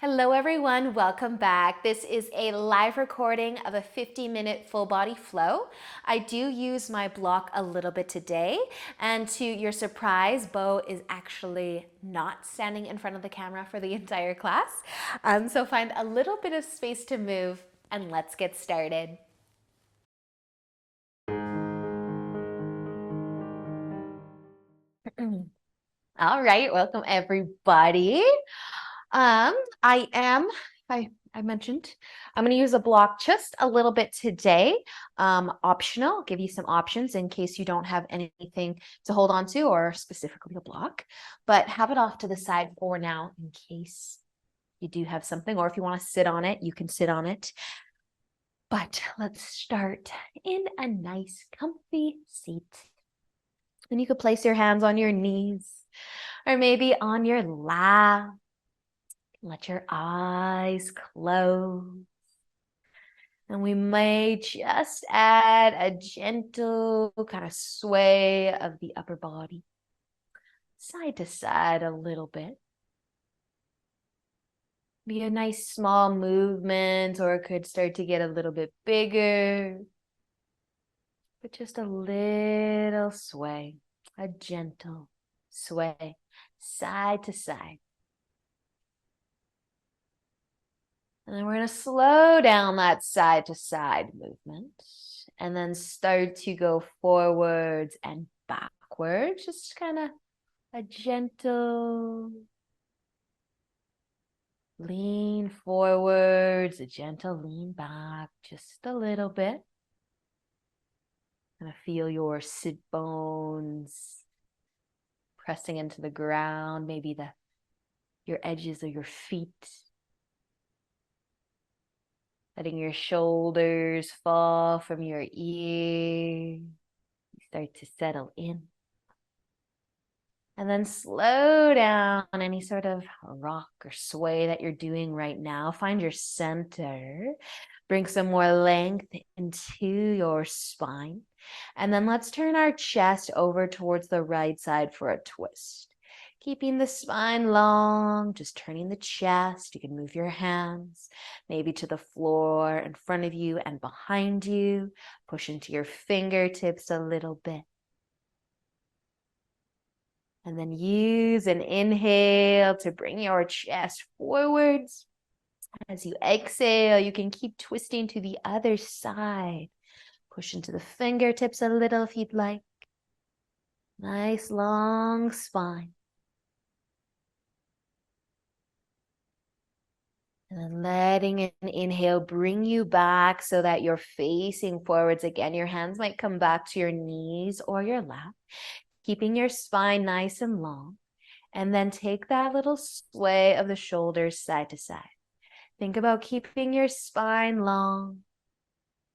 Hello everyone, welcome back. This is a live recording of a 50-minute full body flow. I do use my block a little bit today, and to your surprise, Bo is actually not standing in front of the camera for the entire class. So find a little bit of space to move and let's get started. All right, welcome everybody. I mentioned, I'm going to use a block just a little bit today. Optional, I'll give you some options in case you don't have anything to hold on to or specifically a block, but have it off to the side for now in case you do have something, or if you want to sit on it, you can sit on it. But let's start in a nice comfy seat. And you could place your hands on your knees or maybe on your lap. Let your eyes close. And we may just add a gentle kind of sway of the upper body, side to side a little bit. Be a nice small movement, or it could start to get a little bit bigger. But just a little sway, a gentle sway, side to side. And then we're going to slow down that side to side movement and then start to go forwards and backwards. Just kind of a gentle lean forwards, a gentle lean back, just a little bit. Kind of feel your sit bones pressing into the ground, maybe your edges of your feet. Letting your shoulders fall from your ears. You start to settle in. And then slow down any sort of rock or sway that you're doing right now. Find your center. Bring some more length into your spine. And then let's turn our chest over towards the right side for a twist. Keeping the spine long, just turning the chest. You can move your hands maybe to the floor in front of you and behind you. Push into your fingertips a little bit. And then use an inhale to bring your chest forwards. As you exhale, you can keep twisting to the other side. Push into the fingertips a little if you'd like. Nice long spine. And then letting an inhale bring you back so that you're facing forwards again. Your hands might come back to your knees or your lap, keeping your spine nice and long. And then take that little sway of the shoulders side to side. Think about keeping your spine long.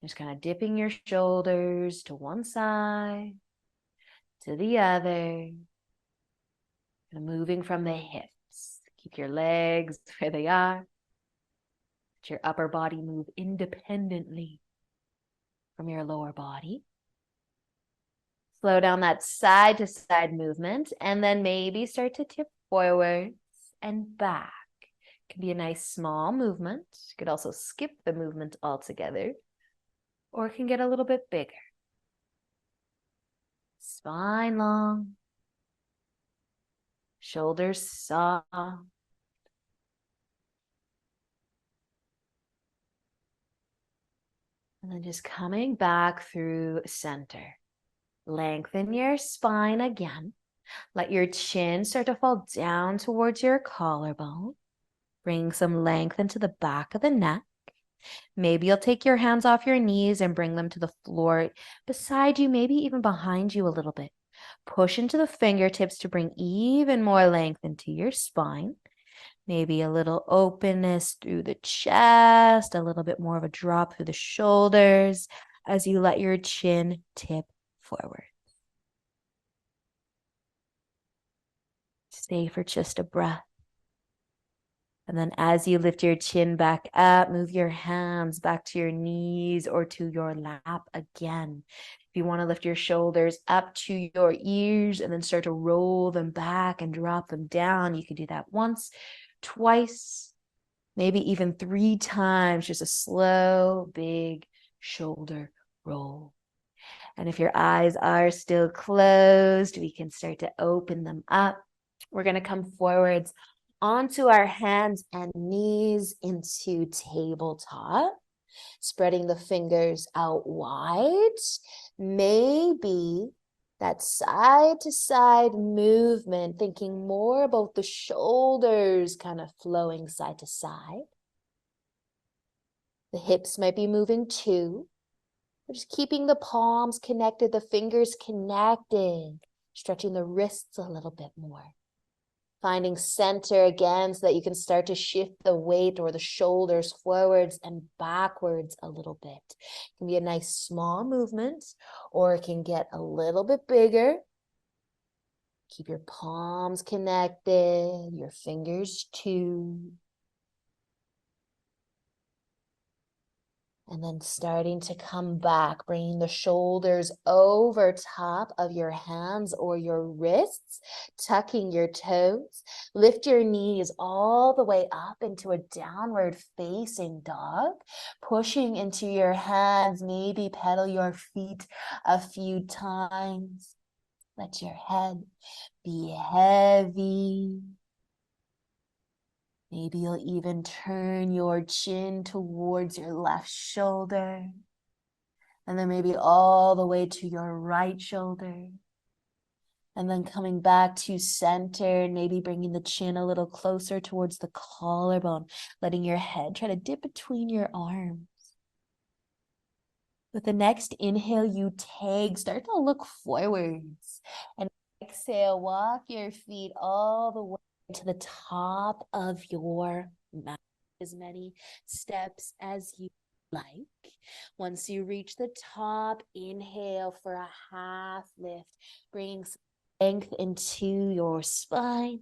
Just kind of dipping your shoulders to one side, to the other. And moving from the hips. Keep your legs where they are. Let your upper body move independently from your lower body. Slow down that side to side movement and then maybe start to tip forwards and back. It can be a nice small movement. You could also skip the movement altogether, or it can get a little bit bigger. Spine long, shoulders soft. And then just coming back through center. Lengthen your spine again. Let your chin start to fall down towards your collarbone. Bring some length into the back of the neck. Maybe you'll take your hands off your knees and bring them to the floor beside you, maybe even behind you a little bit. Push into the fingertips to bring even more length into your spine. Maybe a little openness through the chest, a little bit more of a drop through the shoulders as you let your chin tip forward. Stay for just a breath. And then as you lift your chin back up, move your hands back to your knees or to your lap again. If you want to lift your shoulders up to your ears and then start to roll them back and drop them down, you can do that once, twice, Maybe even 3 times, just a slow, big shoulder roll. And if your eyes are still closed, we can start to open them up. We're going to come forwards onto our hands and knees into tabletop, spreading the fingers out wide. Maybe that side to side movement, thinking more about the shoulders kind of flowing side to side. The hips might be moving too. We're just keeping the palms connected, the fingers connected, stretching the wrists a little bit more. Finding center again so that you can start to shift the weight or the shoulders forwards and backwards a little bit. It can be a nice small movement, or it can get a little bit bigger. Keep your palms connected, your fingers too. And then starting to come back, bringing the shoulders over top of your hands or your wrists, tucking your toes. Lift your knees all the way up into a downward facing dog, pushing into your hands. Maybe pedal your feet a few times. Let your head be heavy. Maybe you'll even turn your chin towards your left shoulder. And then maybe all the way to your right shoulder. And then coming back to center, and maybe bringing the chin a little closer towards the collarbone, letting your head try to dip between your arms. With the next inhale, you start to look forwards. And exhale, walk your feet all the way to the top of your mat, as many steps as you like. Once you reach the top, inhale for a half lift, bring strength into your spine.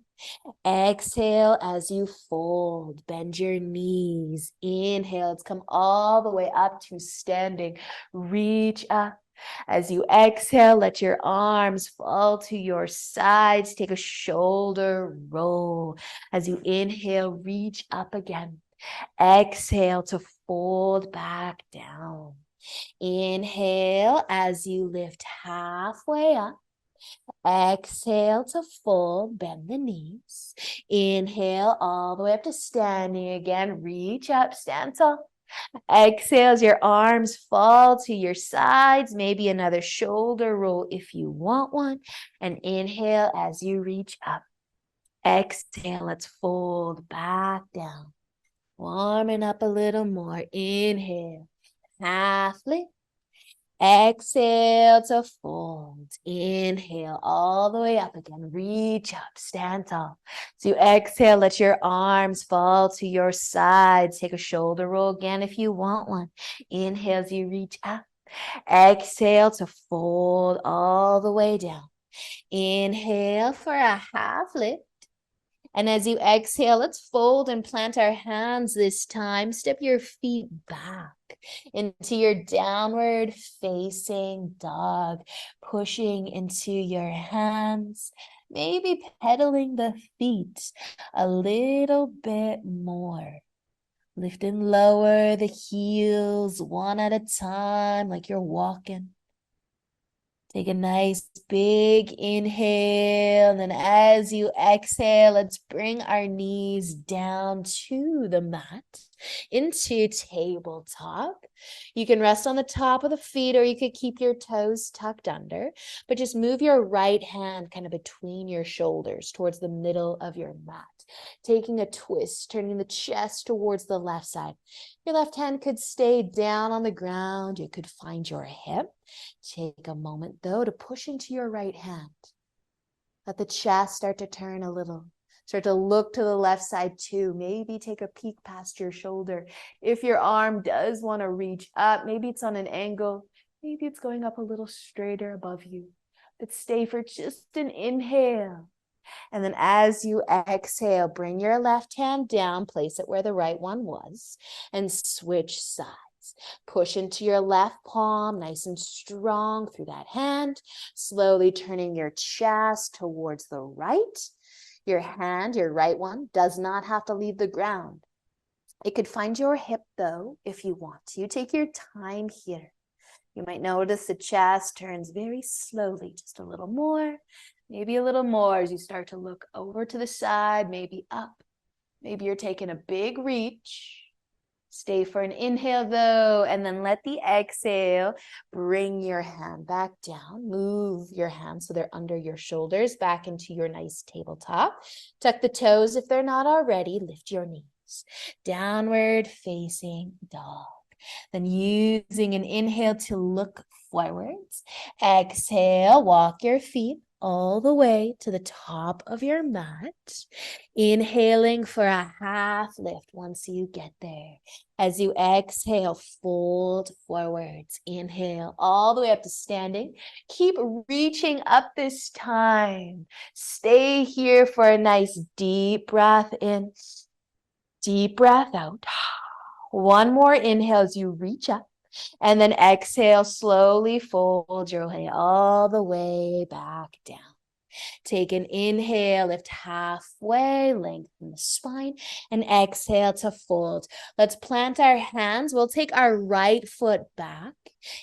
Exhale as you fold, bend your knees. Inhale, let's come all the way up to standing. Reach up. As you exhale, let your arms fall to your sides. Take a shoulder roll. As you inhale, reach up again. Exhale to fold back down. Inhale as you lift halfway up. Exhale to fold, bend the knees. Inhale all the way up to standing again. Reach up, stand tall. Exhale as your arms fall to your sides. Maybe another shoulder roll if you want one. And inhale as you reach up. Exhale, let's fold back down. Warming up a little more. Inhale, half lift. Exhale to fold. Inhale all the way up again. Reach up, stand tall. So you exhale, let your arms fall to your sides. Take a shoulder roll again if you want one. Inhale as you reach up. Exhale to fold all the way down. Inhale for a half lift. And as you exhale, let's fold and plant our hands this time. Step your feet back into your downward facing dog, pushing into your hands, maybe pedaling the feet a little bit more. Lift and lower the heels one at a time, like you're walking. Take a nice big inhale, and then as you exhale, let's bring our knees down to the mat, into tabletop. You can rest on the top of the feet, or you could keep your toes tucked under, but just move your right hand kind of between your shoulders towards the middle of your mat. Taking a twist, turning the chest towards the left side. Your left hand could stay down on the ground. You could find your hip. Take a moment, though, to push into your right hand. Let the chest start to turn a little. Start to look to the left side, too. Maybe take a peek past your shoulder. If your arm does want to reach up, maybe it's on an angle. Maybe it's going up a little straighter above you. But stay for just an inhale. And then as you exhale, bring your left hand down, place it where the right one was, and switch sides. Push into your left palm, nice and strong through that hand, slowly turning your chest towards the right. Your hand, your right one, does not have to leave the ground. It could find your hip though, if you want to. Take your time here. You might notice the chest turns very slowly, just a little more, maybe a little more as you start to look over to the side, maybe up. Maybe you're taking a big reach. Stay for an inhale though, and then let the exhale bring your hand back down. Move your hands so they're under your shoulders, back into your nice tabletop. Tuck the toes if they're not already. Lift your knees. Downward facing dog. Then using an inhale to look forwards. Exhale, walk your feet all the way to the top of your mat. Inhaling for a half lift once you get there. As you exhale, fold forwards. Inhale all the way up to standing. Keep reaching up this time. Stay here for a nice deep breath in, deep breath out. One more inhale as you reach up. And then exhale, slowly fold your way all the way back down. Take an inhale, lift halfway, lengthen the spine, and exhale to fold. Let's plant our hands. We'll take our right foot back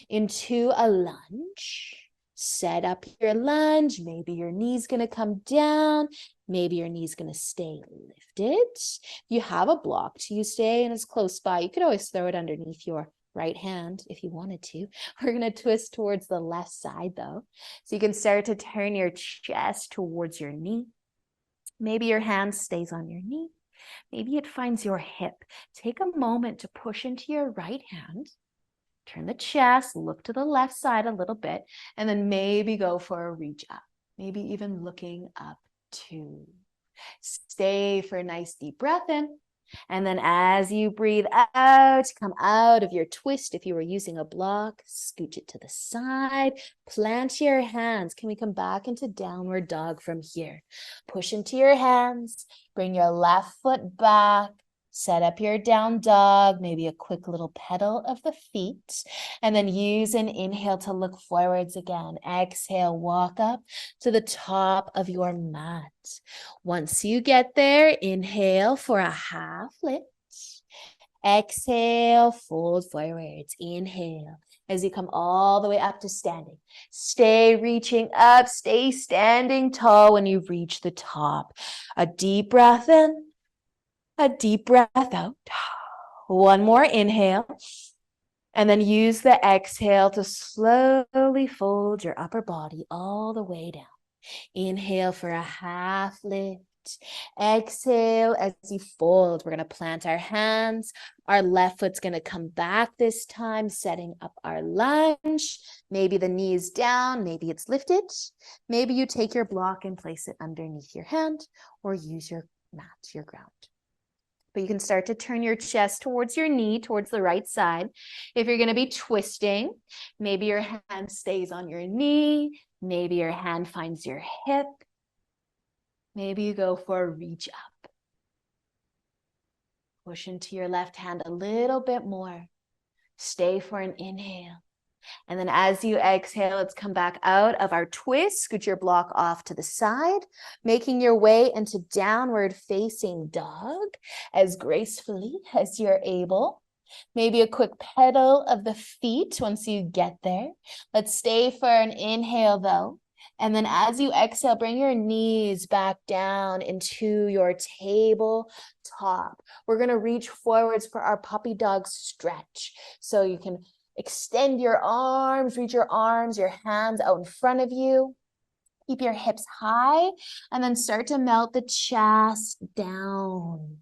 into a lunge. Set up your lunge. Maybe your knee's going to come down. Maybe your knee's going to stay lifted. If you have a block to stay and it's close by, you could always throw it underneath your right hand if you wanted to. We're going to twist towards the left side though. So you can start to turn your chest towards your knee. Maybe your hand stays on your knee. Maybe it finds your hip. Take a moment to push into your right hand. Turn the chest, look to the left side a little bit, and then maybe go for a reach up. Maybe even looking up too. Stay for a nice deep breath in. And then as you breathe out, come out of your twist. If you were using a block, scooch it to the side. Plant your hands. Can we come back into downward dog from here? Push into your hands. Bring your left foot back. Set up your down dog, maybe a quick little pedal of the feet, and then use an inhale to look forwards again. Exhale, walk up to the top of your mat. Once you get there, inhale for a half lift. Exhale, fold forwards. Inhale as you come all the way up to standing. Stay reaching up, stay standing tall when you reach the top. A deep breath in. A deep breath out. One more inhale. And then use the exhale to slowly fold your upper body all the way down. Inhale for a half lift. Exhale as you fold. We're going to plant our hands. Our left foot's going to come back this time, setting up our lunge. Maybe the knee is down. Maybe it's lifted. Maybe you take your block and place it underneath your hand or use your mat, your ground. But you can start to turn your chest towards your knee, towards the right side. If you're going to be twisting, maybe your hand stays on your knee. Maybe your hand finds your hip. Maybe you go for a reach up. Push into your left hand a little bit more. Stay for an inhale. And then as you exhale, let's come back out of our twist. Scoot your block off to the side, making your way into downward facing dog as gracefully as you're able. Maybe a quick pedal of the feet once you get there. Let's stay for an inhale though. And then as you exhale, bring your knees back down into your tabletop. We're going to reach forwards for our puppy dog stretch. So you can extend your arms, reach your arms, your hands out in front of you. Keep your hips high and then start to melt the chest down.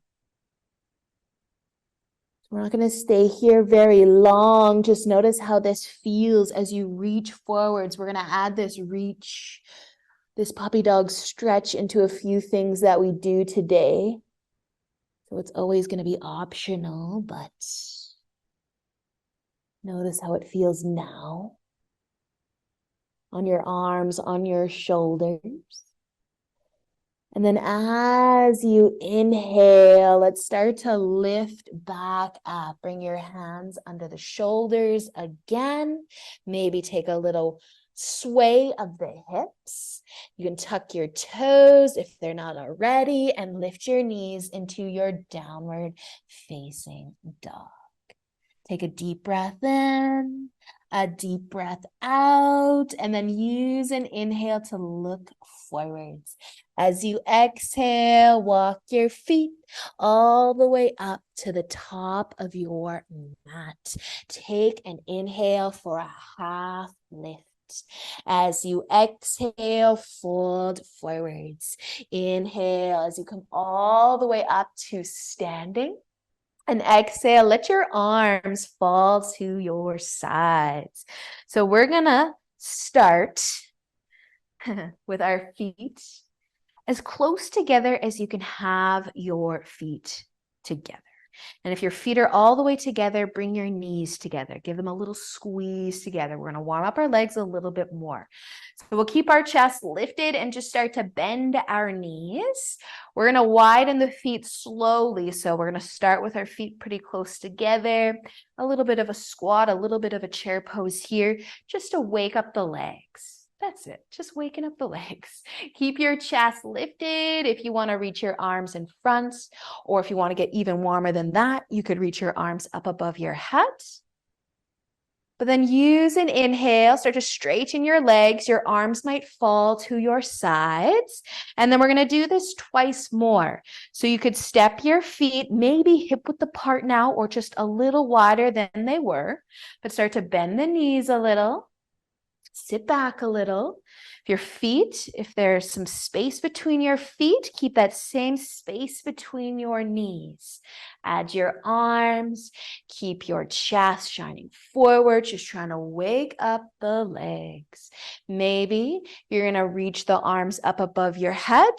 We're not going to stay here very long. Just notice how this feels as you reach forwards. We're going to add this reach, this puppy dog stretch into a few things that we do today. So it's always going to be optional, but notice how it feels now. On your arms, on your shoulders. And then as you inhale, let's start to lift back up. Bring your hands under the shoulders again. Maybe take a little sway of the hips. You can tuck your toes if they're not already and lift your knees into your downward facing dog. Take a deep breath in, a deep breath out, and then use an inhale to look forwards. As you exhale, walk your feet all the way up to the top of your mat. Take an inhale for a half lift. As you exhale, fold forwards. Inhale as you come all the way up to standing. And exhale, let your arms fall to your sides. So we're gonna start with our feet as close together as you can have your feet together. And if your feet are all the way together, bring your knees together. Give them a little squeeze together. We're going to warm up our legs a little bit more. So we'll keep our chest lifted and just start to bend our knees. We're going to widen the feet slowly. So we're going to start with our feet pretty close together. A little bit of a squat, a little bit of a chair pose here, just to wake up the legs. That's it. Just waking up the legs. Keep your chest lifted. If you want to reach your arms in front, or if you want to get even warmer than that, you could reach your arms up above your head. But then use an inhale, start to straighten your legs. Your arms might fall to your sides. And then we're going to do this twice more. So you could step your feet, maybe hip width apart now, or just a little wider than they were, but start to bend the knees a little. Sit back a little. If there's some space between your feet, keep that same space between your knees. Add your arms. Keep your chest shining forward, just trying to wake up the legs. Maybe you're going to reach the arms up above your head.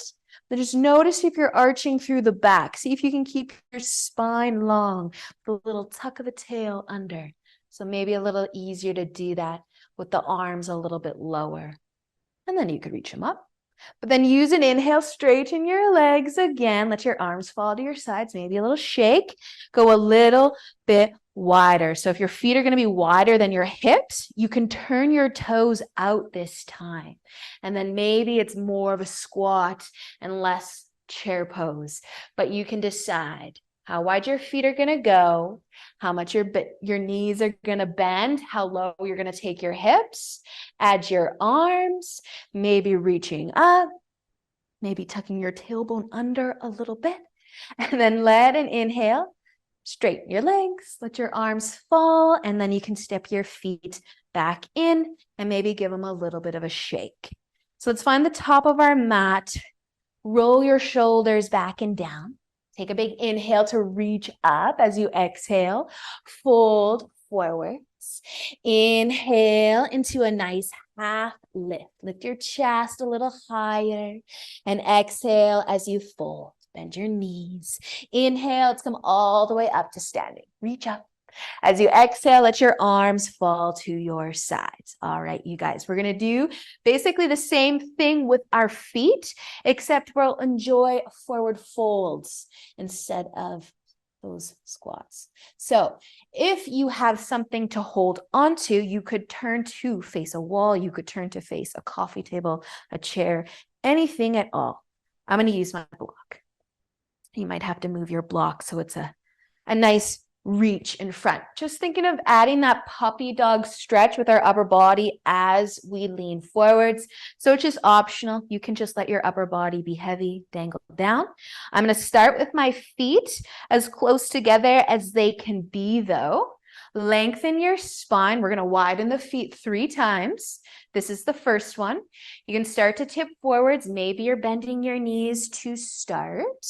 Then just notice if you're arching through the back. See if you can keep your spine long, the little tuck of the tail under. So maybe a little easier to do that with the arms a little bit lower. And then you could reach them up. But then use an inhale, straighten your legs again. Let your arms fall to your sides, maybe a little shake. Go a little bit wider. So if your feet are going to be wider than your hips, you can turn your toes out this time. And then maybe it's more of a squat and less chair pose. But you can decide how wide your feet are going to go, how much your knees are going to bend, how low you're going to take your hips. Add your arms, maybe reaching up, maybe tucking your tailbone under a little bit. And then let an inhale, straighten your legs, let your arms fall, and then you can step your feet back in and maybe give them a little bit of a shake. So let's find the top of our mat. Roll your shoulders back and down. Take a big inhale to reach up. As you exhale, fold forwards. Inhale into a nice half lift. Lift your chest a little higher. And exhale as you fold. Bend your knees. Inhale to come all the way up to standing. Reach up. As you exhale, let your arms fall to your sides. All right, you guys, we're going to do basically the same thing with our feet, except we'll enjoy forward folds instead of those squats. So if you have something to hold onto, you could turn to face a wall. You could turn to face a coffee table, a chair, anything at all. I'm going to use my block. You might have to move your block so it's a nice reach in front. Just thinking of adding that puppy dog stretch with our upper body as we lean forwards. So it's just optional. You can just let your upper body be heavy, dangle down. I'm going to start with my feet as close together as they can be though. Lengthen your spine. We're going to widen the feet 3 times. This is the first one. You can start to tip forwards. Maybe you're bending your knees to start.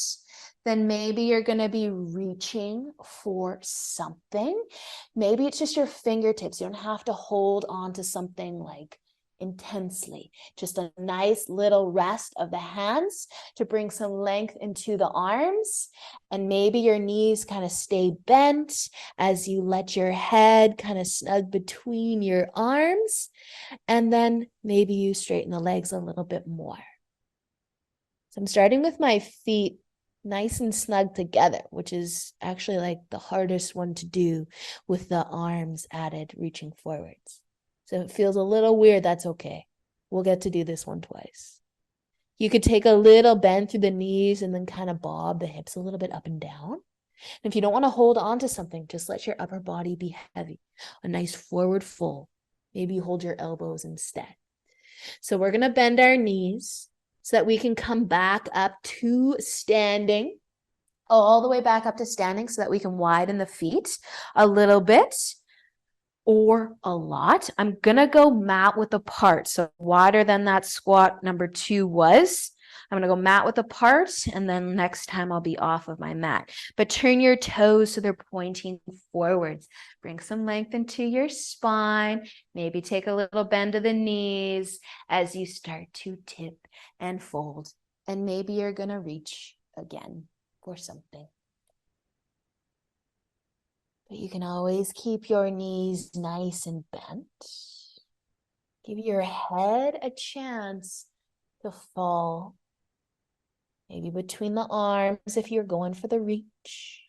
Then maybe you're going to be reaching for something. Maybe it's just your fingertips. You don't have to hold on to something like intensely. Just a nice little rest of the hands to bring some length into the arms. And maybe your knees kind of stay bent as you let your head kind of snug between your arms. And then maybe you straighten the legs a little bit more. So I'm starting with my feet nice and snug together, which is actually like the hardest one to do with the arms added, reaching forwards. So if it feels a little weird, that's okay. We'll get to do this one twice. You could take a little bend through the knees and then kind of bob the hips a little bit up and down. And if you don't want to hold on to something, just let your upper body be heavy. A nice forward fold. Maybe you hold your elbows instead. So we're going to bend our knees so that we can come back up to standing, all the way back up to standing so that we can widen the feet a little bit or a lot. I'm going to go mat width apart. So wider than that squat number 2 was. I'm going to go mat width apart, and then next time I'll be off of my mat. But turn your toes so they're pointing forwards. Bring some length into your spine. Maybe take a little bend of the knees as you start to tip and fold. And maybe you're going to reach again for something. But you can always keep your knees nice and bent. Give your head a chance to fall. Maybe between the arms if you're going for the reach.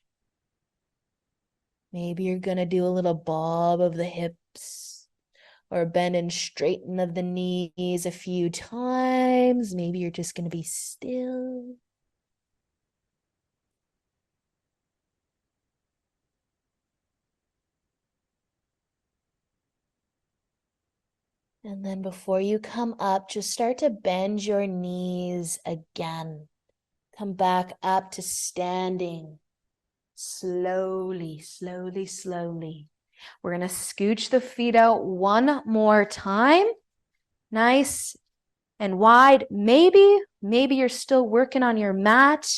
Maybe you're going to do a little bob of the hips or bend and straighten of the knees a few times. Maybe you're just going to be still. And then before you come up, just start to bend your knees again. Come back up to standing. Slowly, slowly, slowly. We're going to scooch the feet out one more time. Nice and wide. Maybe you're still working on your mat.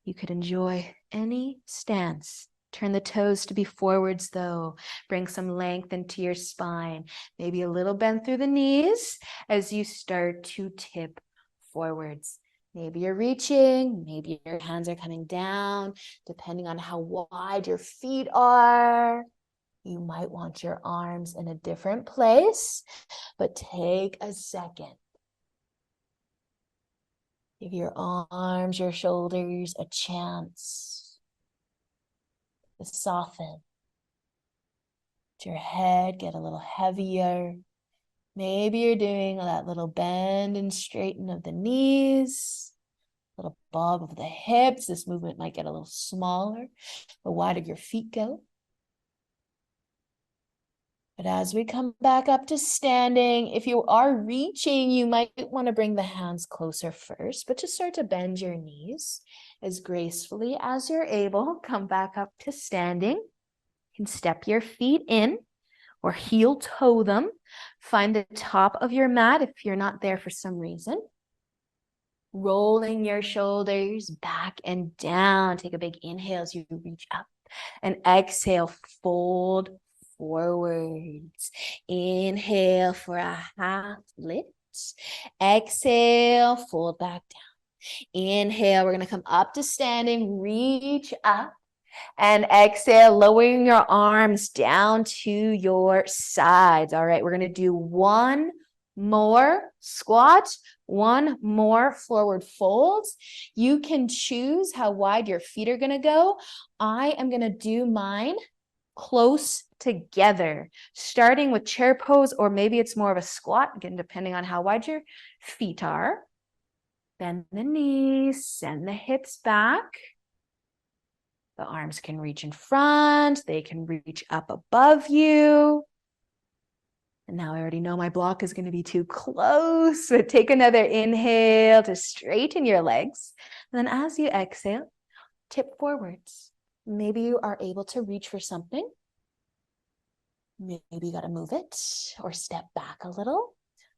You could enjoy any stance. Turn the toes to be forwards though. Bring some length into your spine. Maybe a little bend through the knees as you start to tip forwards. Maybe you're reaching, maybe your hands are coming down, depending on how wide your feet are. You might want your arms in a different place, but take a second. Give your arms, your shoulders a chance to soften. Let your head get a little heavier. Maybe you're doing that little bend and straighten of the knees, little bob of the hips. This movement might get a little smaller the wider your feet go. But as we come back up to standing, if you are reaching, you might want to bring the hands closer first, but just start to bend your knees as gracefully as you're able. Come back up to standing. You can step your feet in or heel toe them. Find the top of your mat if you're not there for some reason. Rolling your shoulders back and down. Take a big inhale as you reach up. And exhale, fold forwards. Inhale for a half lift. Exhale, fold back down. Inhale, we're going to come up to standing, reach up. And exhale, lowering your arms down to your sides. All right, we're going to do one more squat, one more forward fold. You can choose how wide your feet are going to go. I am going to do mine close together, starting with chair pose, or maybe it's more of a squat, again, depending on how wide your feet are. Bend the knees, send the hips back. The arms can reach in front. They can reach up above you. And now I already know my block is going to be too close. So take another inhale to straighten your legs. And then as you exhale, tip forwards. Maybe you are able to reach for something. Maybe you got to move it or step back a little.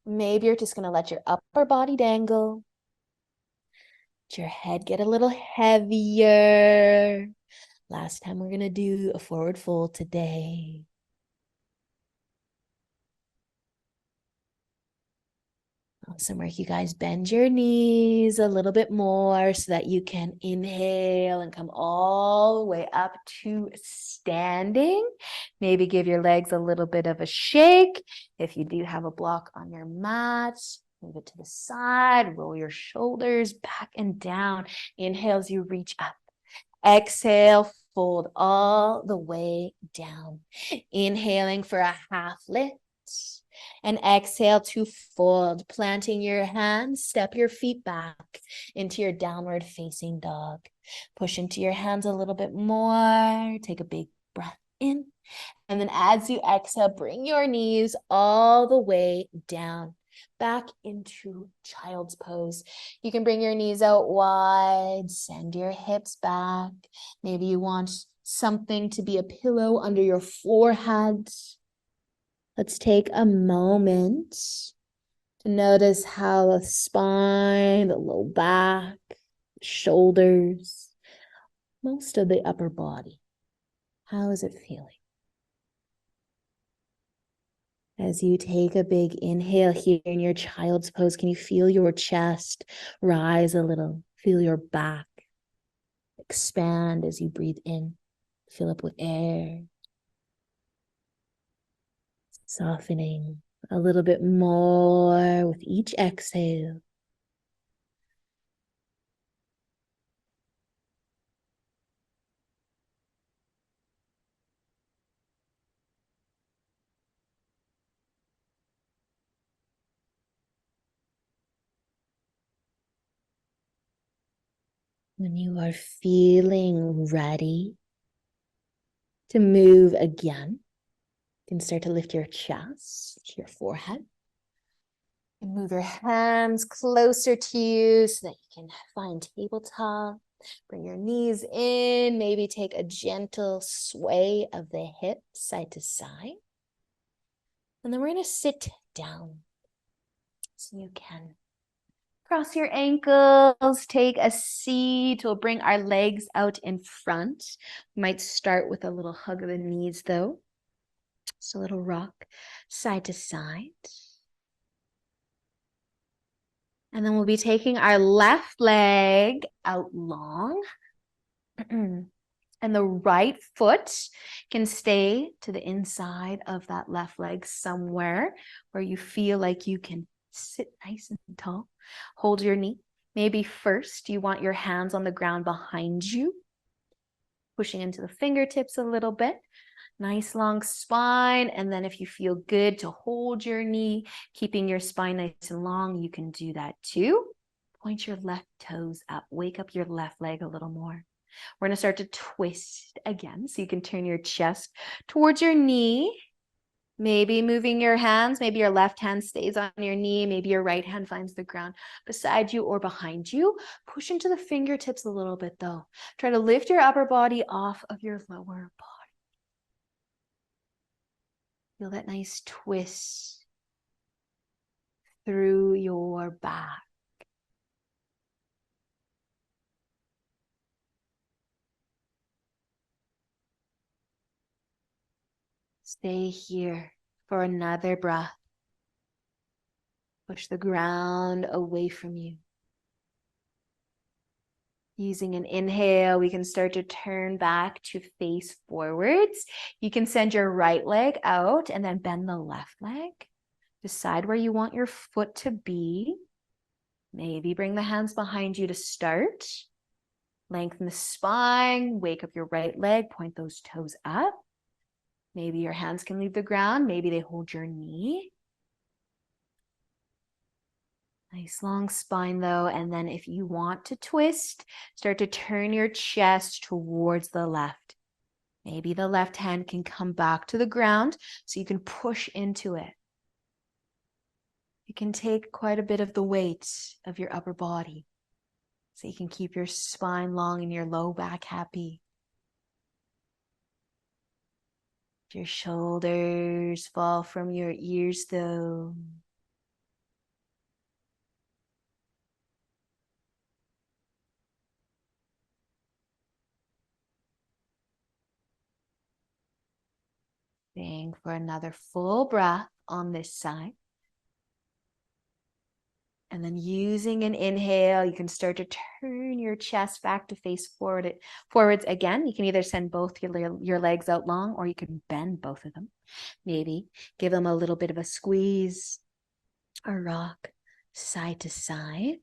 Maybe you're just going to let your upper body dangle. Let your head get a little heavier. Last time we're going to do a forward fold today. Awesome work, you guys. Bend your knees a little bit more so that you can inhale and come all the way up to standing. Maybe give your legs a little bit of a shake. If you do have a block on your mat, move it to the side, roll your shoulders back and down. Inhale as you reach up. Exhale, fold all the way down. Inhaling for a half lift. And exhale to fold, planting your hands, step your feet back into your downward facing dog. Push into your hands a little bit more. Take a big breath in. And then as you exhale, bring your knees all the way down, back into child's pose. You can bring your knees out wide, send your hips back. Maybe you want something to be a pillow under your forehead. Let's take a moment to notice how the spine, the low back, shoulders, most of the upper body, how is it feeling? As you take a big inhale here in your child's pose, can you feel your chest rise a little? Feel your back expand as you breathe in. Fill up with air. Softening a little bit more with each exhale. When you are feeling ready to move again, you can start to lift your chest, your forehead, and move your hands closer to you so that you can find tabletop. Bring your knees in, maybe take a gentle sway of the hips side to side. And then we're going to sit down so you can cross your ankles, take a seat. We'll bring our legs out in front. We might start with a little hug of the knees though. Just a little rock side to side. And then we'll be taking our left leg out long. And the right foot can stay to the inside of that left leg somewhere where you feel like you can sit nice and tall. Hold your knee. Maybe first you want your hands on the ground behind you, pushing into the fingertips a little bit. Nice long spine. And then if you feel good to hold your knee, keeping your spine nice and long, you can do that too. Point your left toes up. Wake up your left leg a little more. We're going to start to twist again. So you can turn your chest towards your knee. Maybe moving your hands. Maybe your left hand stays on your knee. Maybe your right hand finds the ground beside you or behind you. Push into the fingertips a little bit though. Try to lift your upper body off of your lower body. Feel that nice twist through your back. Stay here for another breath. Push the ground away from you. Using an inhale, we can start to turn back to face forwards. You can send your right leg out and then bend the left leg. Decide where you want your foot to be. Maybe bring the hands behind you to start. Lengthen the spine, wake up your right leg, point those toes up. Maybe your hands can leave the ground. Maybe they hold your knee. Nice long spine though. And then if you want to twist, start to turn your chest towards the left. Maybe the left hand can come back to the ground so you can push into it. You can take quite a bit of the weight of your upper body so you can keep your spine long and your low back happy. Your shoulders fall from your ears though. Staying for another full breath on this side. And then using an inhale, you can start to turn your chest back to face forwards again. You can either send both your legs out long or you can bend both of them. Maybe give them a little bit of a squeeze or rock side to side.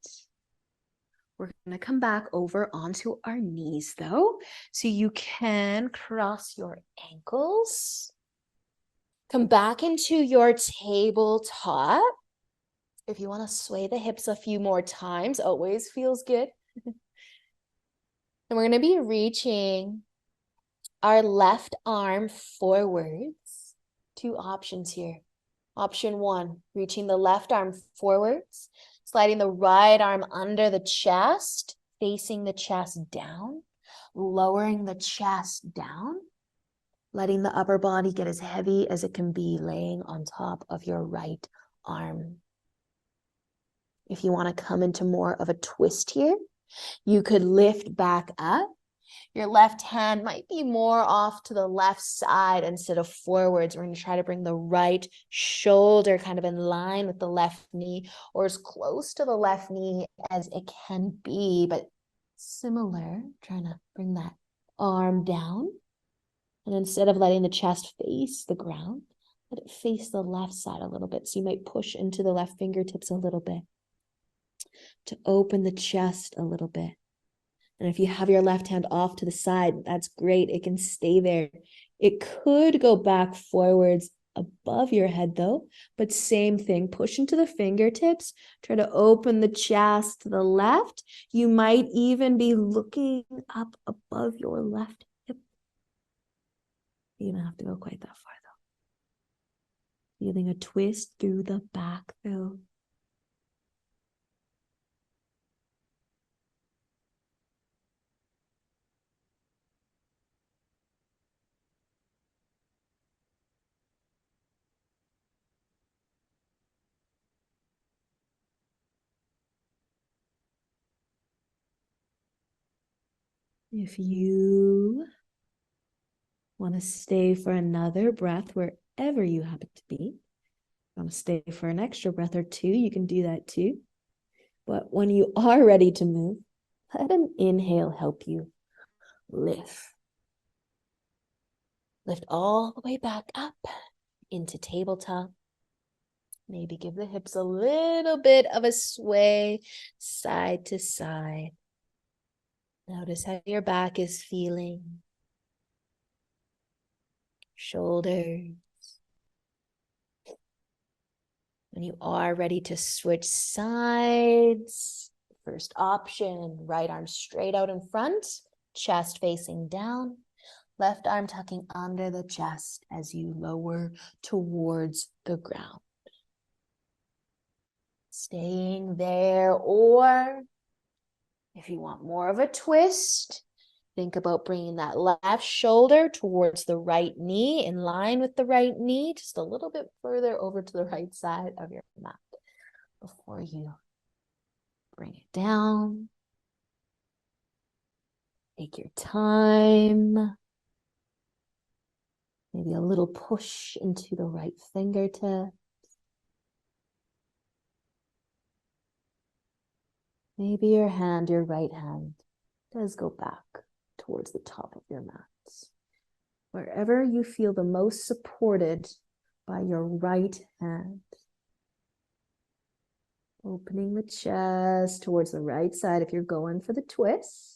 We're going to come back over onto our knees though. So you can cross your ankles. Come back into your tabletop. If you want to sway the hips a few more times, always feels good. And we're going to be reaching our left arm forwards. Two options here. Option one, reaching the left arm forwards, sliding the right arm under the chest, facing the chest down, lowering the chest down, letting the upper body get as heavy as it can be, laying on top of your right arm. If you want to come into more of a twist here, you could lift back up. Your left hand might be more off to the left side instead of forwards. We're going to try to bring the right shoulder kind of in line with the left knee, or as close to the left knee as it can be, but similar, trying to bring that arm down. And instead of letting the chest face the ground, let it face the left side a little bit. So you might push into the left fingertips a little bit to open the chest a little bit. And if you have your left hand off to the side, that's great. It can stay there. It could go back forwards above your head though, but same thing. Push into the fingertips. Try to open the chest to the left. You might even be looking up above your left hip. You don't have to go quite that far though. Feeling a twist through the back though. If you want to stay for another breath wherever you happen to be, want to stay for an extra breath or two, you can do that too. But when you are ready to move, let an inhale help you lift. Lift all the way back up into tabletop. Maybe give the hips a little bit of a sway side to side. Notice how your back is feeling. Shoulders. When you are ready to switch sides, first option, right arm straight out in front, chest facing down, left arm tucking under the chest as you lower towards the ground. Staying there, or if you want more of a twist, think about bringing that left shoulder towards the right knee, in line with the right knee, just a little bit further over to the right side of your mat before you bring it down. Take your time. Maybe a little push into the right fingertip. Maybe your right hand, does go back towards the top of your mat. Wherever you feel the most supported by your right hand. Opening the chest towards the right side if you're going for the twist.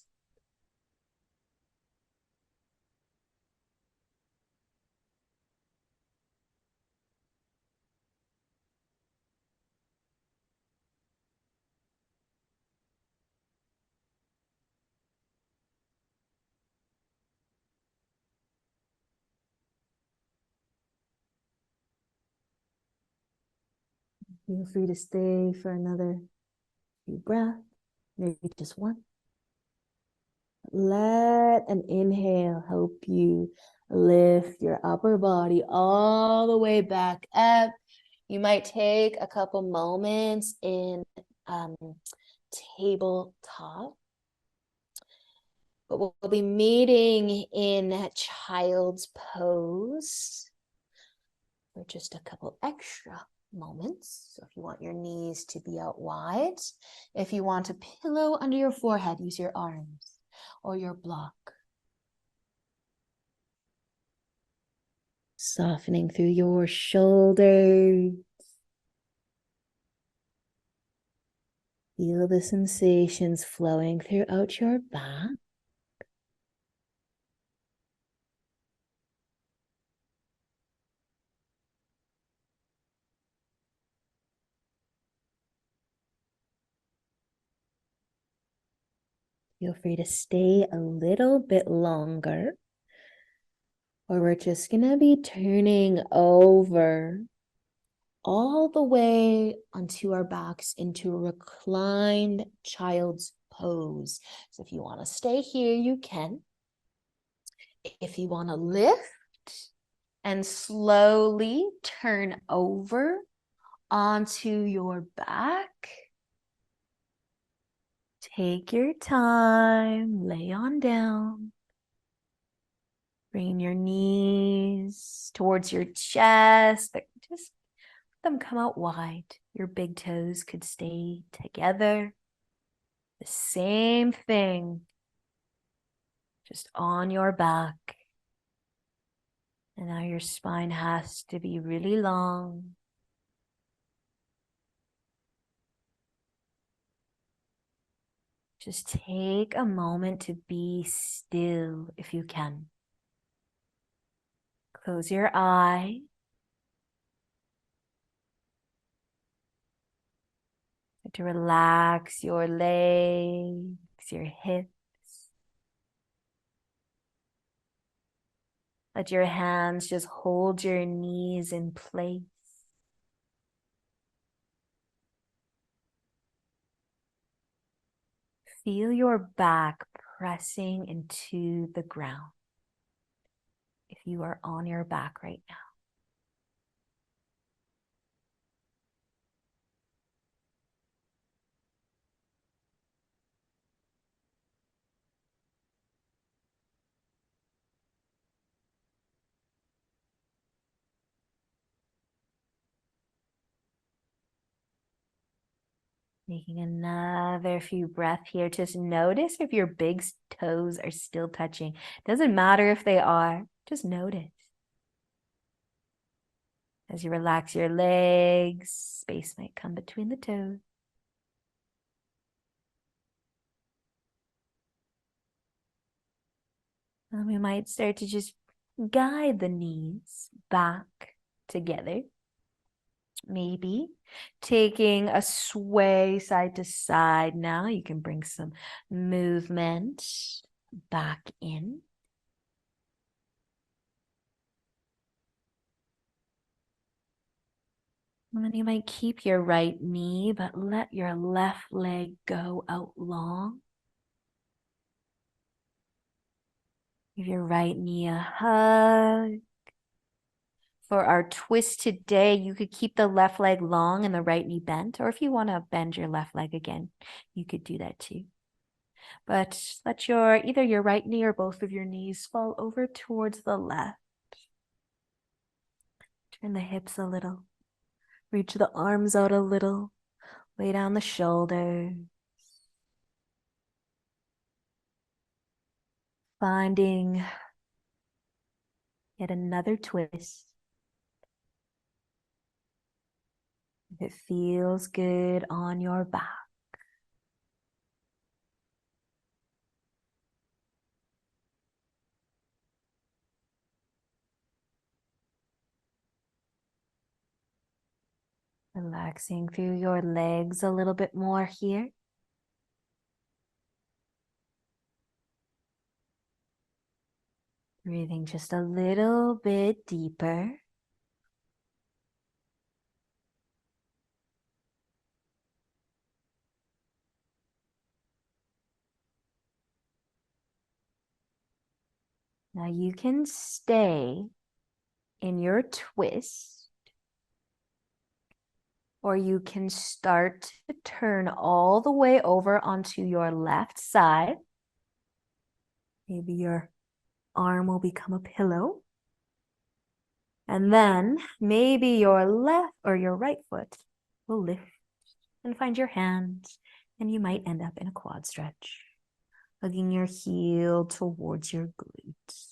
Feel free to stay for another few breaths, maybe just one. Let an inhale help you lift your upper body all the way back up. You might take a couple moments in tabletop, but we'll be meeting in child's pose for just a couple extra moments. So if you want your knees to be out wide, if you want a pillow under your forehead, use your arms or your block. Softening through your shoulders. Feel the sensations flowing throughout your back. Feel free to stay a little bit longer, or we're just going to be turning over all the way onto our backs into a reclined child's pose. So if you want to stay here, you can. If you want to lift and slowly turn over onto your back, take your time, lay on down. Bring your knees towards your chest, but just let them come out wide. Your big toes could stay together. The same thing, just on your back. And now your spine has to be really long. Just take a moment to be still if you can. Close your eye. To relax your legs, your hips. Let your hands just hold your knees in place. Feel your back pressing into the ground if you are on your back right now. Making another few breaths here. Just notice if your big toes are still touching. Doesn't matter if they are, just notice. As you relax your legs, space might come between the toes. And we might start to just guide the knees back together. Maybe taking a sway side to side now. You can bring some movement back in. And then you might keep your right knee, but let your left leg go out long. Give your right knee a hug. For our twist today, you could keep the left leg long and the right knee bent, or if you want to bend your left leg again, you could do that too. But let either your right knee or both of your knees fall over towards the left. Turn the hips a little. Reach the arms out a little. Lay down the shoulders. Finding yet another twist. If it feels good on your back. Relaxing through your legs a little bit more here. Breathing just a little bit deeper. Now you can stay in your twist, or you can start to turn all the way over onto your left side. Maybe your arm will become a pillow. And then maybe your left or your right foot will lift and find your hands, and you might end up in a quad stretch, hugging your heel towards your glutes.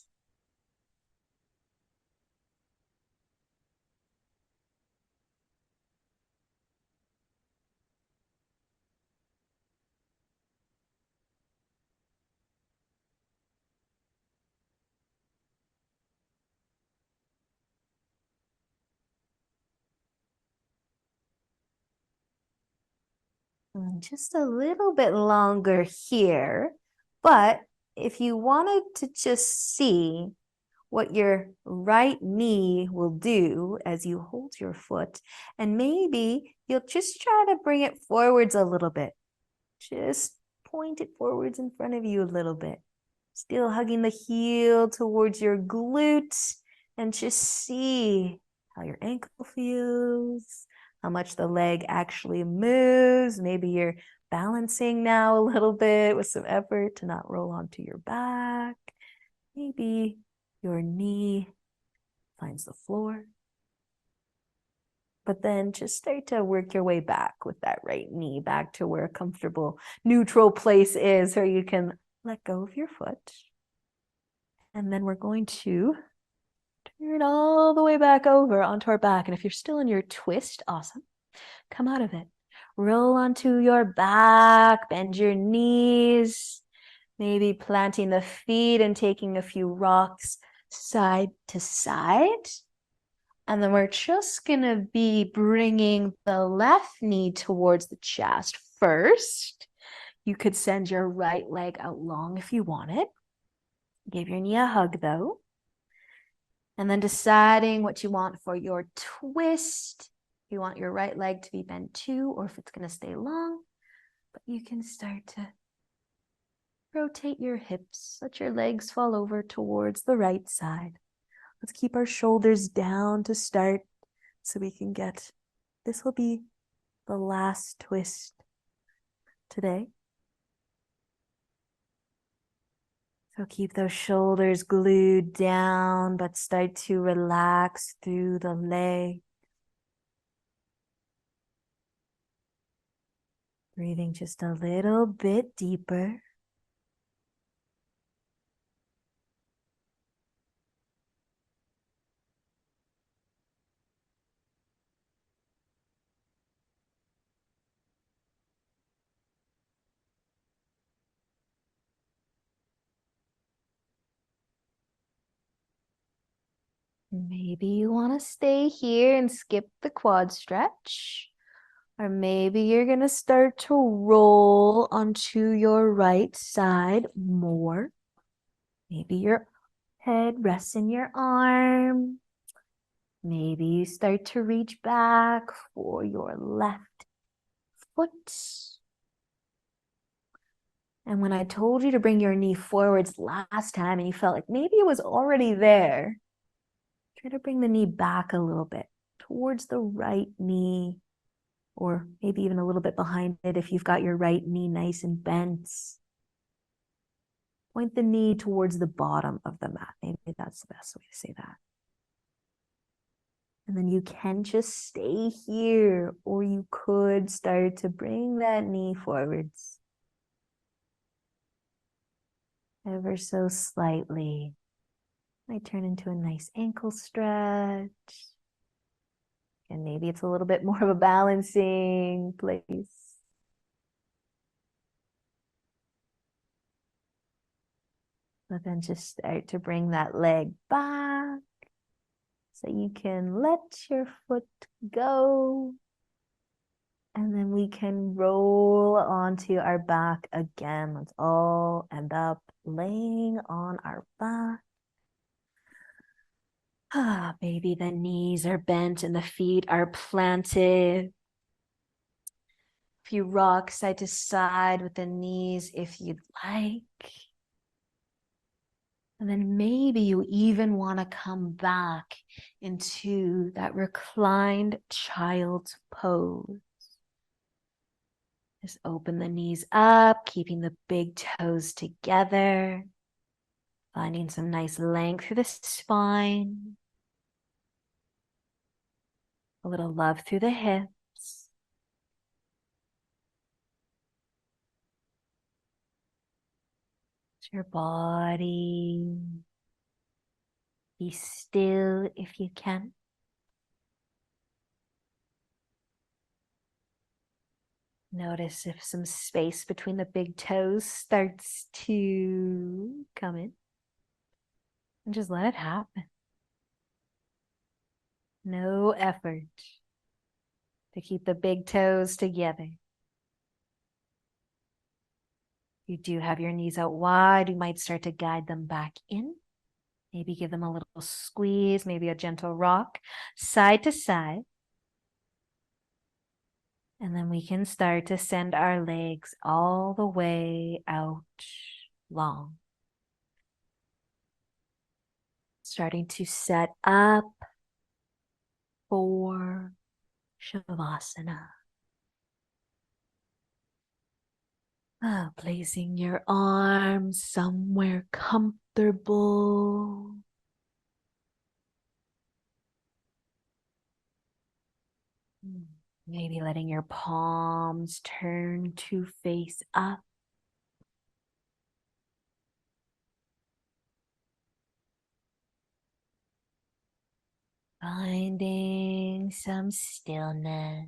And just a little bit longer here. But if you wanted to just see what your right knee will do as you hold your foot, and maybe you'll just try to bring it forwards a little bit. Just point it forwards in front of you a little bit. Still hugging the heel towards your glute, and just see how your ankle feels, how much the leg actually moves. Maybe you're balancing now a little bit with some effort to not roll onto your back. Maybe your knee finds the floor. But then just start to work your way back with that right knee back to where a comfortable neutral place is, where you can let go of your foot. And then we're going to turn all the way back over onto our back. And if you're still in your twist, awesome. Come out of it. Roll onto your back, bend your knees, maybe planting the feet and taking a few rocks side to side. And then we're just going to be bringing the left knee towards the chest first. You could send your right leg out long if you wanted. Give your knee a hug though. And then deciding what you want for your twist. If you want your right leg to be bent too, or if it's going to stay long. But you can start to rotate your hips. Let your legs fall over towards the right side. Let's keep our shoulders down to start so we can get, this will be the last twist today. So keep those shoulders glued down, but start to relax through the leg. Breathing just a little bit deeper. Maybe you want to stay here and skip the quad stretch. Or maybe you're going to start to roll onto your right side more. Maybe your head rests in your arm. Maybe you start to reach back for your left foot. And when I told you to bring your knee forwards last time and you felt like maybe it was already there, try to bring the knee back a little bit towards the right knee, or maybe even a little bit behind it if you've got your right knee nice and bent. Point the knee towards the bottom of the mat. Maybe that's the best way to say that. And then you can just stay here, or you could start to bring that knee forwards ever so slightly. Might turn into a nice ankle stretch. And maybe it's a little bit more of a balancing place. But then just start to bring that leg back so you can let your foot go. And then we can roll onto our back again. Let's all end up laying on our back. Maybe the knees are bent and the feet are planted. If you rock side to side with the knees if you'd like. And then maybe you even want to come back into that reclined child's pose. Just open the knees up, keeping the big toes together. Finding some nice length through the spine. A little love through the hips. Your body. Be still if you can. Notice if some space between the big toes starts to come in. And just let it happen. No effort to keep the big toes together. You do have your knees out wide. You might start to guide them back in. Maybe give them a little squeeze, maybe a gentle rock, side to side. And then we can start to send our legs all the way out long. Starting to set up for Shavasana. Placing your arms somewhere comfortable. Maybe letting your palms turn to face up. Finding some stillness.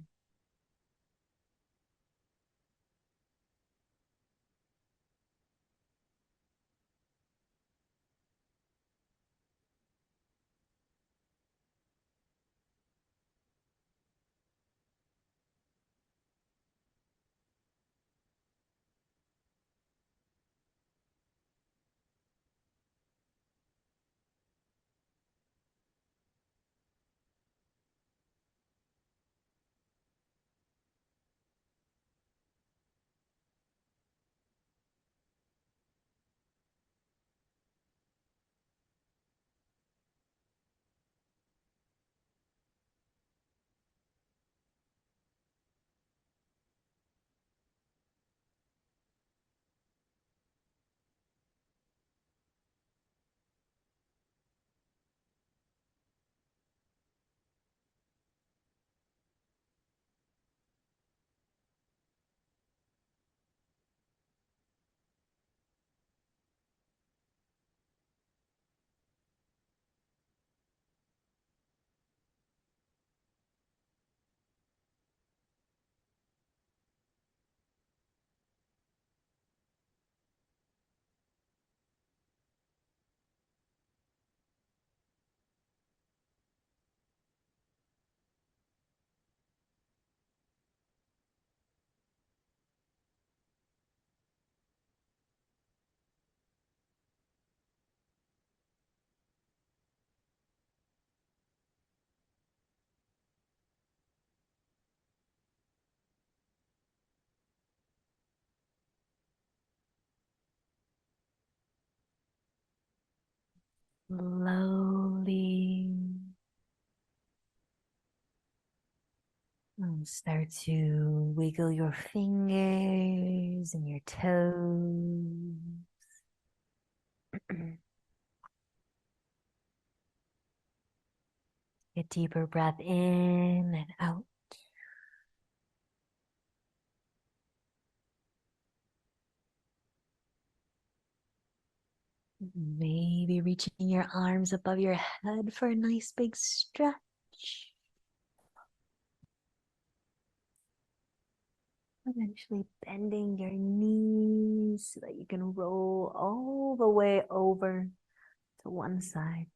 Slowly start to wiggle your fingers and your toes. A deeper breath in and out. Maybe reaching your arms above your head for a nice big stretch. Eventually bending your knees so that you can roll all the way over to one side.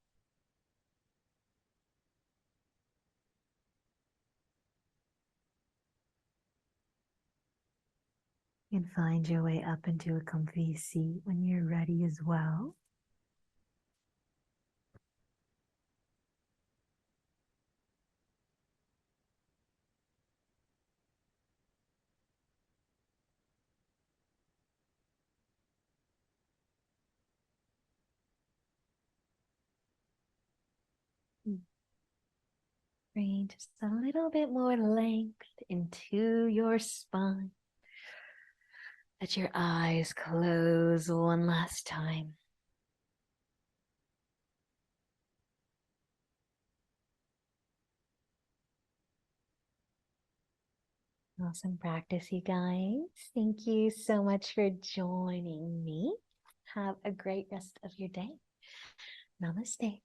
You can find your way up into a comfy seat when you're ready as well. Bring just a little bit more length into your spine. Let your eyes close one last time. Awesome practice, you guys. Thank you so much for joining me. Have a great rest of your day. Namaste.